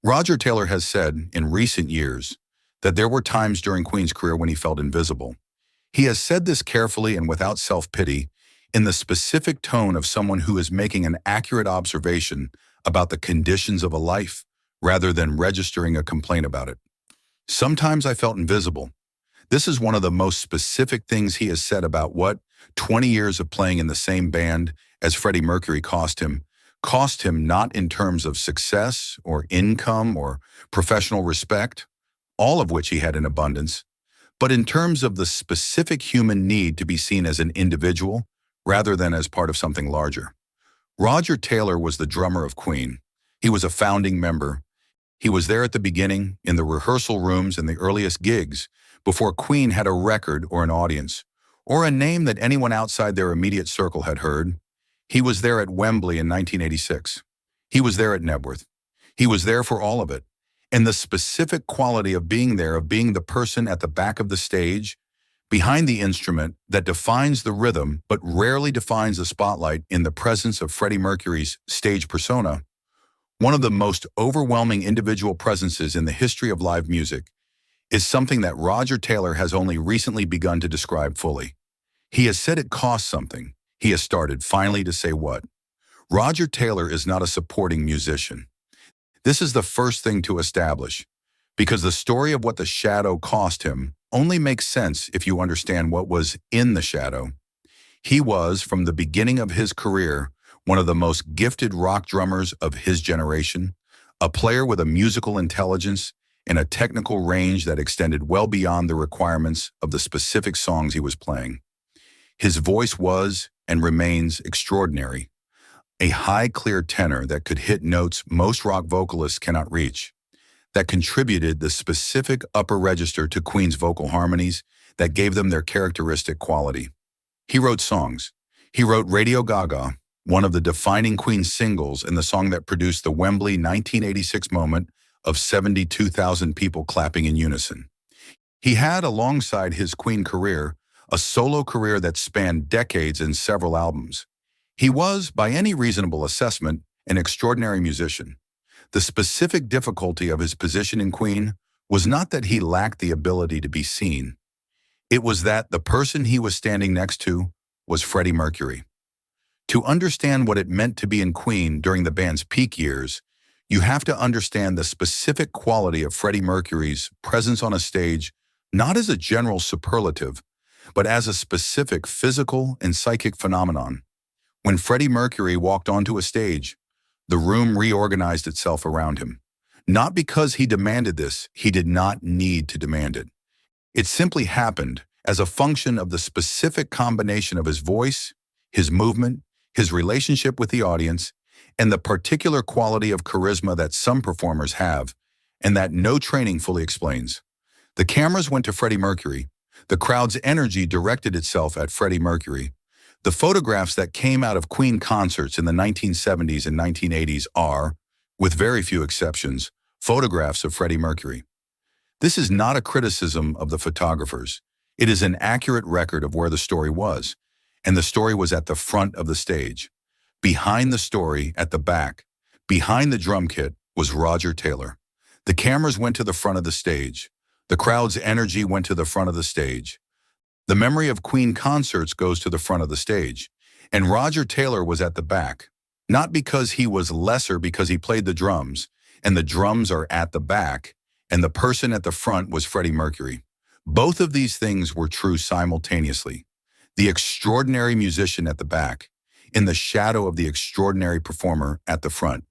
Roger Taylor has said in recent years that there were times during Queen's career when he felt invisible. He has said this carefully and without self-pity, in the specific tone of someone who is making an accurate observation about the conditions of a life rather than registering a complaint about it. Sometimes I felt invisible. This is one of the most specific things he has said about what 20 years of playing in the same band as Freddie Mercury cost him. Cost him not in terms of success or income or professional respect, all of which he had in abundance, but in terms of the specific human need to be seen as an individual rather than as part of something larger. Roger Taylor was the drummer of Queen. He was a founding member. He was there at the beginning, in the rehearsal rooms and the earliest gigs, before Queen had a record or an audience, or a name that anyone outside their immediate circle had heard. He was there at Wembley in 1986. He was there at Nebworth. He was there for all of it. And the specific quality of being there, of being the person at the back of the stage, behind the instrument that defines the rhythm but rarely defines the spotlight in the presence of Freddie Mercury's stage persona, one of the most overwhelming individual presences in the history of live music, is something that Roger Taylor has only recently begun to describe fully. He has said it costs something. He has started finally to say what. Roger Taylor is not a supporting musician. This is the first thing to establish, because the story of what the shadow cost him only makes sense if you understand what was in the shadow. He was, from the beginning of his career, one of the most gifted rock drummers of his generation, a player with a musical intelligence and a technical range that extended well beyond the requirements of the specific songs he was playing. His voice was, and remains, extraordinary. A high, clear tenor that could hit notes most rock vocalists cannot reach, that contributed the specific upper register to Queen's vocal harmonies that gave them their characteristic quality. He wrote songs. He wrote Radio Gaga, one of the defining Queen singles and the song that produced the Wembley 1986 moment of 72,000 people clapping in unison. He had, alongside his Queen career, a solo career that spanned decades and several albums. He was, by any reasonable assessment, an extraordinary musician. The specific difficulty of his position in Queen was not that he lacked the ability to be seen. It was that the person he was standing next to was Freddie Mercury. To understand what it meant to be in Queen during the band's peak years, you have to understand the specific quality of Freddie Mercury's presence on a stage, not as a general superlative, but as a specific physical and psychic phenomenon. When Freddie Mercury walked onto a stage, the room reorganized itself around him. Not because he demanded this, he did not need to demand it. It simply happened as a function of the specific combination of his voice, his movement, his relationship with the audience, and the particular quality of charisma that some performers have, and that no training fully explains. The cameras went to Freddie Mercury. The crowd's energy directed itself at Freddie Mercury. The photographs that came out of Queen concerts in the 1970s and 1980s are, with very few exceptions, photographs of Freddie Mercury. This is not a criticism of the photographers. It is an accurate record of where the story was, and the story was at the front of the stage. Behind the story, at the back, behind the drum kit, was Roger Taylor. The cameras went to the front of the stage. The crowd's energy went to the front of the stage. The memory of Queen concerts goes to the front of the stage, and Roger Taylor was at the back, not because he was lesser because he played the drums, and the drums are at the back, and the person at the front was Freddie Mercury. Both of these things were true simultaneously. The extraordinary musician at the back, in the shadow of the extraordinary performer at the front.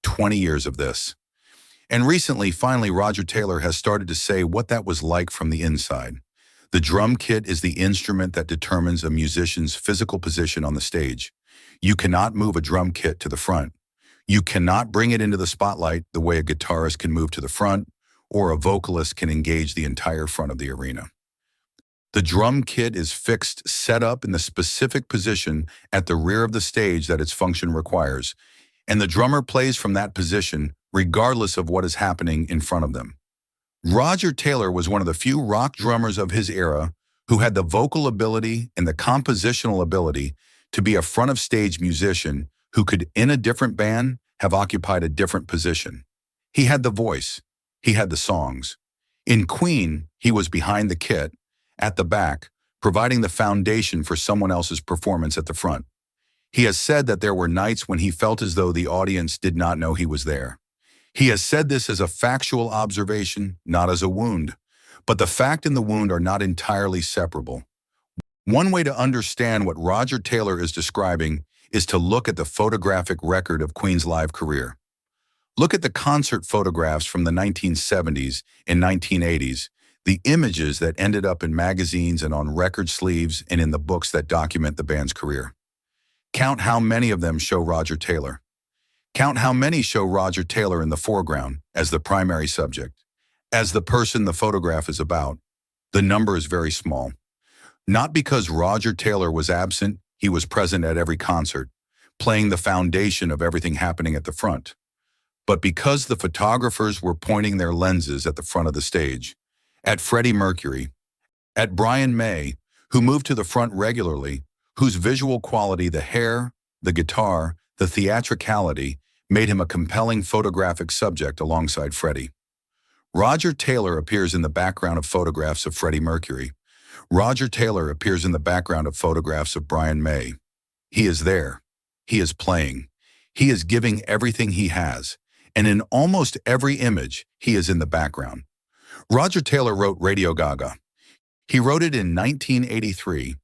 20 years of this. And recently, finally, Roger Taylor has started to say what that was like from the inside. The drum kit is the instrument that determines a musician's physical position on the stage. You cannot move a drum kit to the front. You cannot bring it into the spotlight the way a guitarist can move to the front, or a vocalist can engage the entire front of the arena. The drum kit is fixed, set up in the specific position at the rear of the stage that its function requires, and the drummer plays from that position regardless of what is happening in front of them. Roger Taylor was one of the few rock drummers of his era who had the vocal ability and the compositional ability to be a front-of-stage musician who could, in a different band, have occupied a different position. He had the voice. He had the songs. In Queen, he was behind the kit, at the back, providing the foundation for someone else's performance at the front. He has said that there were nights when he felt as though the audience did not know he was there. He has said this as a factual observation, not as a wound. But the fact and the wound are not entirely separable. One way to understand what Roger Taylor is describing is to look at the photographic record of Queen's live career. Look at the concert photographs from the 1970s and 1980s, the images that ended up in magazines and on record sleeves and in the books that document the band's career. Count how many of them show Roger Taylor. Count how many show Roger Taylor in the foreground as the primary subject, as the person the photograph is about. The number is very small. Not because Roger Taylor was absent, he was present at every concert, playing the foundation of everything happening at the front, but because the photographers were pointing their lenses at the front of the stage, at Freddie Mercury, at Brian May, who moved to the front regularly, whose visual quality, the hair, the guitar, the theatricality, made him a compelling photographic subject alongside Freddie. Roger Taylor appears in the background of photographs of Freddie Mercury. Roger Taylor appears in the background of photographs of Brian May. He is there. He is playing. He is giving everything he has. And in almost every image, he is in the background. Roger Taylor wrote Radio Gaga. He wrote it in 1983,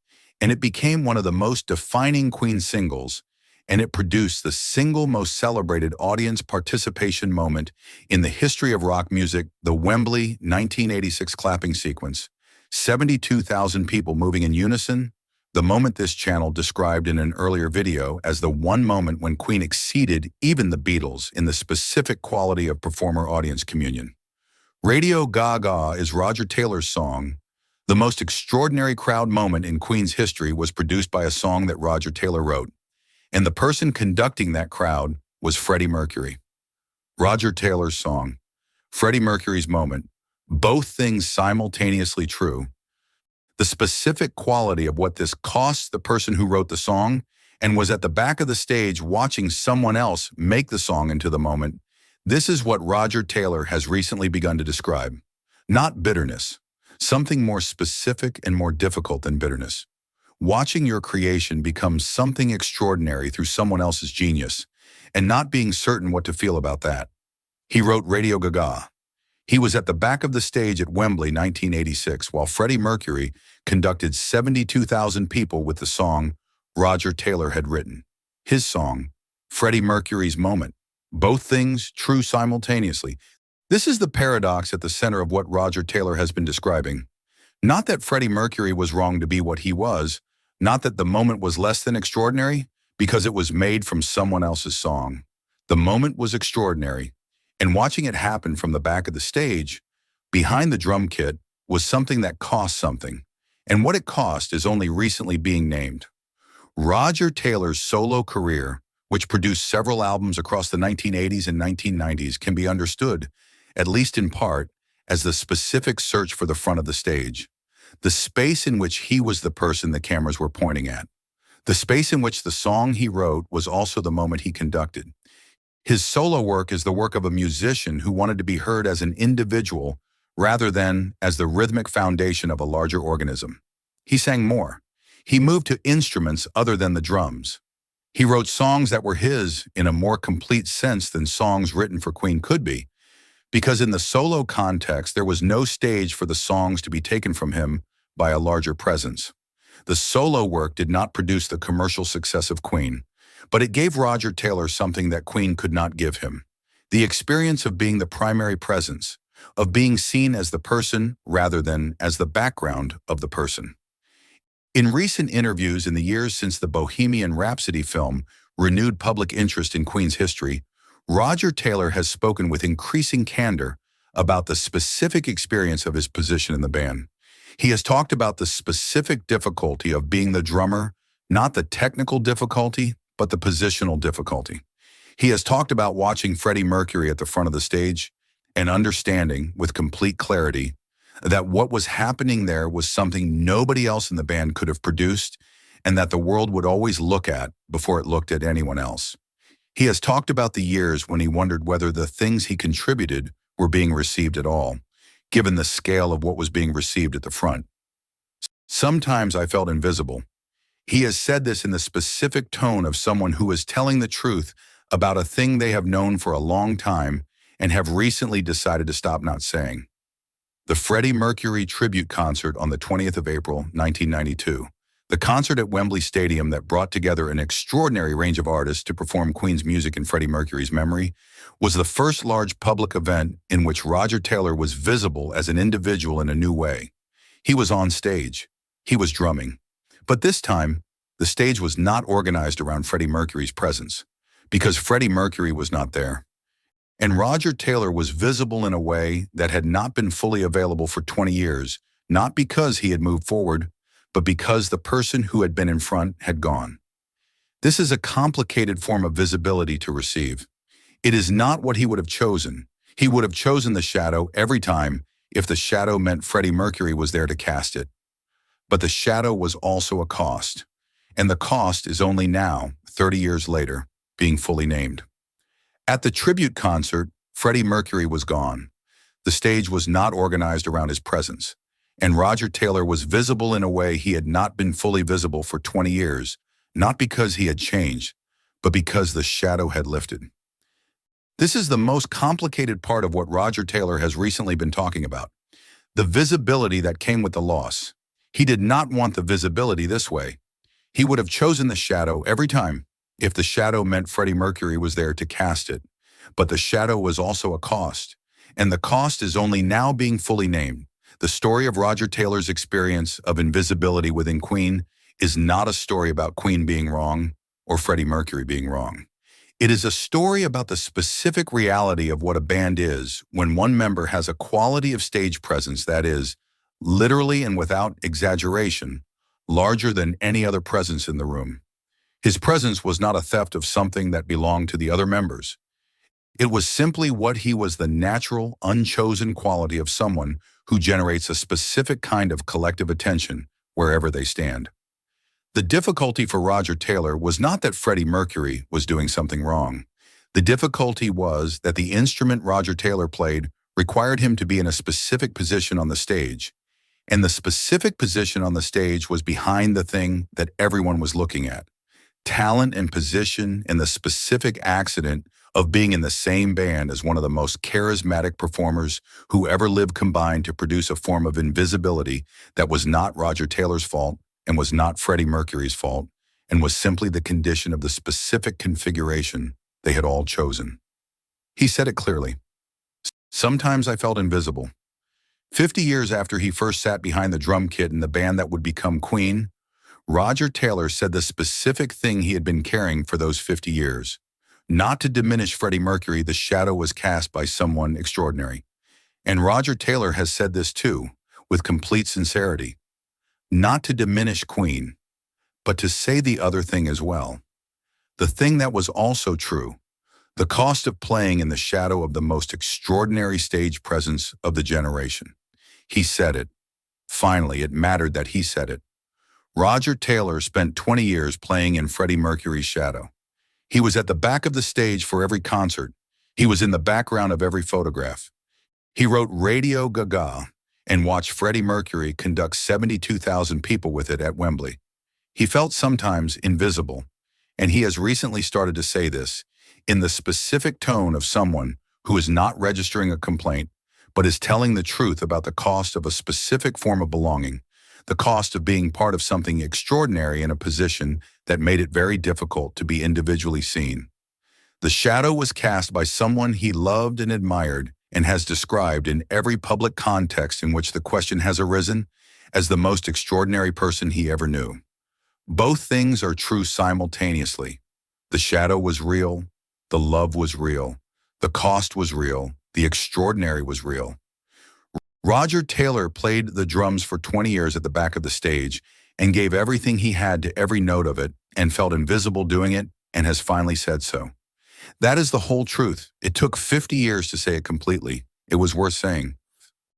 and it became one of the most defining Queen singles, and it produced the single most celebrated audience participation moment in the history of rock music, the Wembley 1986 clapping sequence. 72,000 people moving in unison, the moment this channel described in an earlier video as the one moment when Queen exceeded even the Beatles in the specific quality of performer-audience communion. Radio Gaga is Roger Taylor's song. The most extraordinary crowd moment in Queen's history was produced by a song that Roger Taylor wrote, and the person conducting that crowd was Freddie Mercury. Roger Taylor's song, Freddie Mercury's moment, both things simultaneously true. The specific quality of what this costs the person who wrote the song and was at the back of the stage watching someone else make the song into the moment, this is what Roger Taylor has recently begun to describe. Not bitterness, something more specific and more difficult than bitterness. Watching your creation become something extraordinary through someone else's genius, and not being certain what to feel about that. He wrote Radio Gaga. He was at the back of the stage at Wembley 1986 while Freddie Mercury conducted 72,000 people with the song Roger Taylor had written. His song, Freddie Mercury's moment. Both things true simultaneously. This is the paradox at the center of what Roger Taylor has been describing. Not that Freddie Mercury was wrong to be what he was, not that the moment was less than extraordinary, because it was made from someone else's song. The moment was extraordinary. And watching it happen from the back of the stage, behind the drum kit, was something that cost something. And what it cost is only recently being named. Roger Taylor's solo career, which produced several albums across the 1980s and 1990s, can be understood, at least in part, as the specific search for the front of the stage. The space in which he was the person the cameras were pointing at. The space in which the song he wrote was also the moment he conducted. His solo work is the work of a musician who wanted to be heard as an individual rather than as the rhythmic foundation of a larger organism. He sang more. He moved to instruments other than the drums. He wrote songs that were his in a more complete sense than songs written for Queen could be, because in the solo context there was no stage for the songs to be taken from him by a larger presence. The solo work did not produce the commercial success of Queen, but it gave Roger Taylor something that Queen could not give him. The experience of being the primary presence, of being seen as the person rather than as the background of the person. In recent interviews in the years since the Bohemian Rhapsody film renewed public interest in Queen's history, Roger Taylor has spoken with increasing candor about the specific experience of his position in the band. He has talked about the specific difficulty of being the drummer, not the technical difficulty, but the positional difficulty. He has talked about watching Freddie Mercury at the front of the stage and understanding with complete clarity that what was happening there was something nobody else in the band could have produced and that the world would always look at before it looked at anyone else. He has talked about the years when he wondered whether the things he contributed were being received at all, given the scale of what was being received at the front. Sometimes I felt invisible. He has said this in the specific tone of someone who is telling the truth about a thing they have known for a long time and have recently decided to stop not saying. The Freddie Mercury tribute concert on the 20th of April, 1992. The concert at Wembley Stadium that brought together an extraordinary range of artists to perform Queen's music in Freddie Mercury's memory was the first large public event in which Roger Taylor was visible as an individual in a new way. He was on stage. He was drumming. But this time, the stage was not organized around Freddie Mercury's presence, because Freddie Mercury was not there. And Roger Taylor was visible in a way that had not been fully available for 20 years, not because he had moved forward, but because the person who had been in front had gone. This is a complicated form of visibility to receive. It is not what he would have chosen. He would have chosen the shadow every time if the shadow meant Freddie Mercury was there to cast it. But the shadow was also a cost, and the cost is only now, 30 years later, being fully named. At the tribute concert, Freddie Mercury was gone. The stage was not organized around his presence, and Roger Taylor was visible in a way he had not been fully visible for 20 years, not because he had changed, but because the shadow had lifted. This is the most complicated part of what Roger Taylor has recently been talking about, the visibility that came with the loss. He did not want the visibility this way. He would have chosen the shadow every time if the shadow meant Freddie Mercury was there to cast it. But the shadow was also a cost, and the cost is only now being fully named. The story of Roger Taylor's experience of invisibility within Queen is not a story about Queen being wrong or Freddie Mercury being wrong. It is a story about the specific reality of what a band is when one member has a quality of stage presence that is, literally and without exaggeration, larger than any other presence in the room. His presence was not a theft of something that belonged to the other members. It was simply what he was, the natural, unchosen quality of someone who generates a specific kind of collective attention wherever they stand. The difficulty for Roger Taylor was not that Freddie Mercury was doing something wrong. The difficulty was that the instrument Roger Taylor played required him to be in a specific position on the stage, and the specific position on the stage was behind the thing that everyone was looking at. Talent and position and the specific accident of being in the same band as one of the most charismatic performers who ever lived combined to produce a form of invisibility that was not Roger Taylor's fault and was not Freddie Mercury's fault and was simply the condition of the specific configuration they had all chosen. He said it clearly. Sometimes I felt invisible. 50 years after he first sat behind the drum kit in the band that would become Queen, Roger Taylor said the specific thing he had been carrying for those 50 years. Not to diminish Freddie Mercury, the shadow was cast by someone extraordinary. And Roger Taylor has said this too, with complete sincerity. Not to diminish Queen, but to say the other thing as well. The thing that was also true, the cost of playing in the shadow of the most extraordinary stage presence of the generation. He said it. Finally, it mattered that he said it. Roger Taylor spent 20 years playing in Freddie Mercury's shadow. He was at the back of the stage for every concert. He was in the background of every photograph. He wrote Radio Gaga and watched Freddie Mercury conduct 72,000 people with it at Wembley. He felt sometimes invisible, and he has recently started to say this in the specific tone of someone who is not registering a complaint, but is telling the truth about the cost of a specific form of belonging, the cost of being part of something extraordinary in a position that made it very difficult to be individually seen. The shadow was cast by someone he loved and admired and has described in every public context in which the question has arisen as the most extraordinary person he ever knew. Both things are true simultaneously. The shadow was real, the love was real, the cost was real, the extraordinary was real. Roger Taylor played the drums for 20 years at the back of the stage and gave everything he had to every note of it and felt invisible doing it and has finally said so. That is the whole truth. It took 50 years to say it completely. It was worth saying.